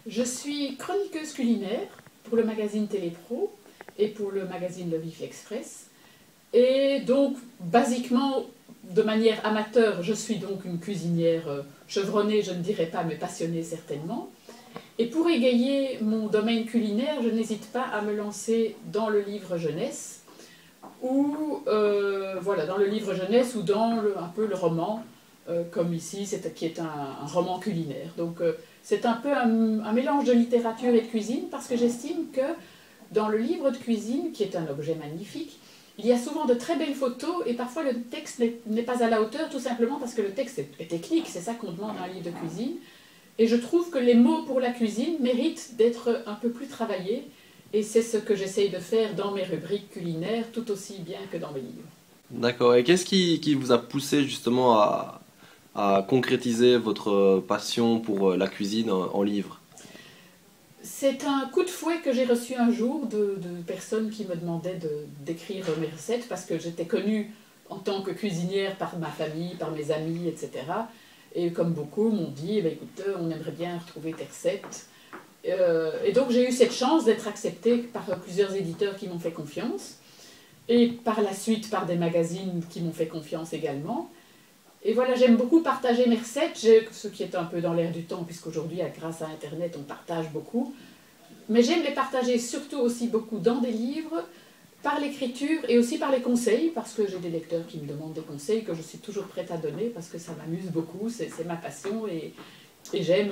Je suis chroniqueuse culinaire pour le magazine Télépro et pour le magazine Le Vif Express. Et donc, basiquement, de manière amateur, je suis donc une cuisinière chevronnée, je ne dirais pas, mais passionnée certainement. Et pour égayer mon domaine culinaire, je n'hésite pas à me lancer dans le livre jeunesse, ou voilà, dans le livre jeunesse ou dans un peu le roman, comme ici, qui est un roman culinaire. Donc c'est un peu un mélange de littérature et de cuisine, parce que j'estime que dans le livre de cuisine, qui est un objet magnifique, il y a souvent de très belles photos et parfois le texte n'est pas à la hauteur, tout simplement parce que le texte est technique, c'est ça qu'on demande à un livre de cuisine. Et je trouve que les mots pour la cuisine méritent d'être un peu plus travaillés. Et c'est ce que j'essaye de faire dans mes rubriques culinaires, tout aussi bien que dans mes livres. D'accord. Et qu'est-ce qui vous a poussé justement à concrétiser votre passion pour la cuisine en livre? C'est un coup de fouet que j'ai reçu un jour de personnes qui me demandaient d'écrire mes recettes, parce que j'étais connue en tant que cuisinière par ma famille, par mes amis, etc. Et comme beaucoup m'ont dit, eh bien, écoute, on aimerait bien retrouver tes recettes. Et donc j'ai eu cette chance d'être acceptée par plusieurs éditeurs qui m'ont fait confiance, et par la suite par des magazines qui m'ont fait confiance également. Et voilà, j'aime beaucoup partager mes recettes, ce qui est un peu dans l'air du temps, puisqu'aujourd'hui, grâce à Internet, on partage beaucoup. Mais j'aime les partager surtout aussi beaucoup dans des livres, par l'écriture et aussi par les conseils, parce que j'ai des lecteurs qui me demandent des conseils que je suis toujours prête à donner, parce que ça m'amuse beaucoup, c'est ma passion, et j'aime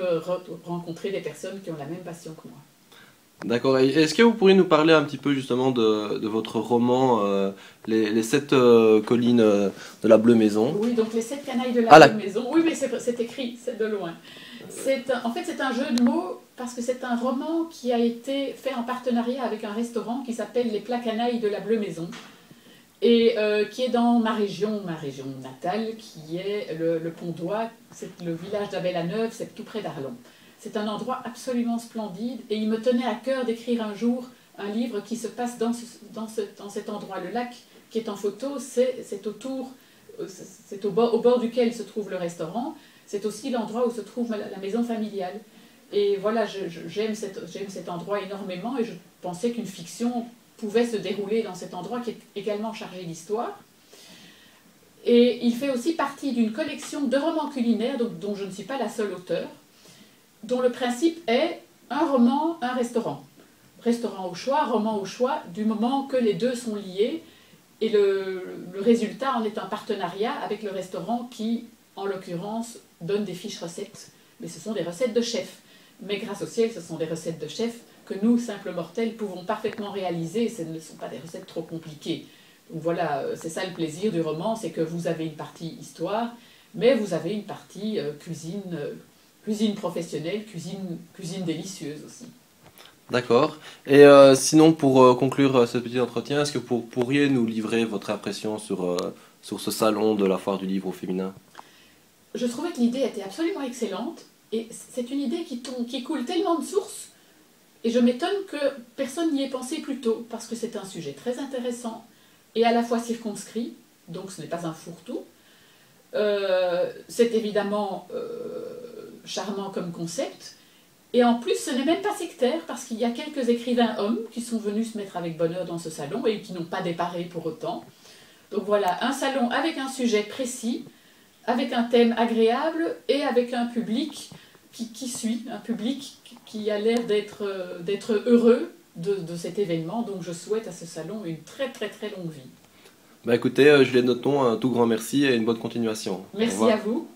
rencontrer des personnes qui ont la même passion que moi. D'accord. Et est-ce que vous pourriez nous parler un petit peu justement de votre roman, les sept collines de la Bleue Maison? Oui, donc les sept canailles de Ah, la Bleue Maison. Oui, mais c'est écrit, c'est de loin. En fait, c'est un jeu de mots parce que c'est un roman qui a été fait en partenariat avec un restaurant qui s'appelle Les Plats Canailles de la Bleue Maison, et qui est dans ma région natale, qui est le Pont-d'Oie, c'est le village d'Abel-la-Neuve, c'est tout près d'Arlon. C'est un endroit absolument splendide, et il me tenait à cœur d'écrire un jour un livre qui se passe dans cet endroit. Le lac qui est en photo, c'est autour, c'est au bord duquel se trouve le restaurant, c'est aussi l'endroit où se trouve la maison familiale. Et voilà, j'aime cet endroit énormément, et je pensais qu'une fiction pouvait se dérouler dans cet endroit qui est également chargé d'histoire. Et il fait aussi partie d'une collection de romans culinaires dont je ne suis pas la seule auteure, dont le principe est un roman, un restaurant. Restaurant au choix, roman au choix, du moment que les deux sont liés, et le résultat en est un partenariat avec le restaurant qui, en l'occurrence, donne des fiches recettes. Mais ce sont des recettes de chef. Mais grâce au ciel, ce sont des recettes de chef que nous, simples mortels, pouvons parfaitement réaliser. Ce ne sont pas des recettes trop compliquées. Donc voilà, c'est ça le plaisir du roman, c'est que vous avez une partie histoire, mais vous avez une partie cuisine professionnelle, cuisine délicieuse aussi. D'accord. Et sinon, pour conclure ce petit entretien, est-ce que vous pourriez nous livrer votre impression sur ce salon de la foire du livre au féminin? Je trouvais que l'idée était absolument excellente, et c'est une idée qui coule tellement de sources, et je m'étonne que personne n'y ait pensé plus tôt, parce que c'est un sujet très intéressant, et à la fois circonscrit, donc ce n'est pas un fourre-tout. C'est évidemment charmant comme concept, et en plus ce n'est même pas sectaire, parce qu'il y a quelques écrivains hommes qui sont venus se mettre avec bonheur dans ce salon, et qui n'ont pas déparé pour autant. Donc voilà, un salon avec un sujet précis, avec un thème agréable, et avec un public qui suit, un public qui a l'air d'être heureux de cet événement. Donc je souhaite à ce salon une très très très longue vie. Bah écoutez, Juliette Noton, un tout grand merci et une bonne continuation. Au Merci revoir. à vous.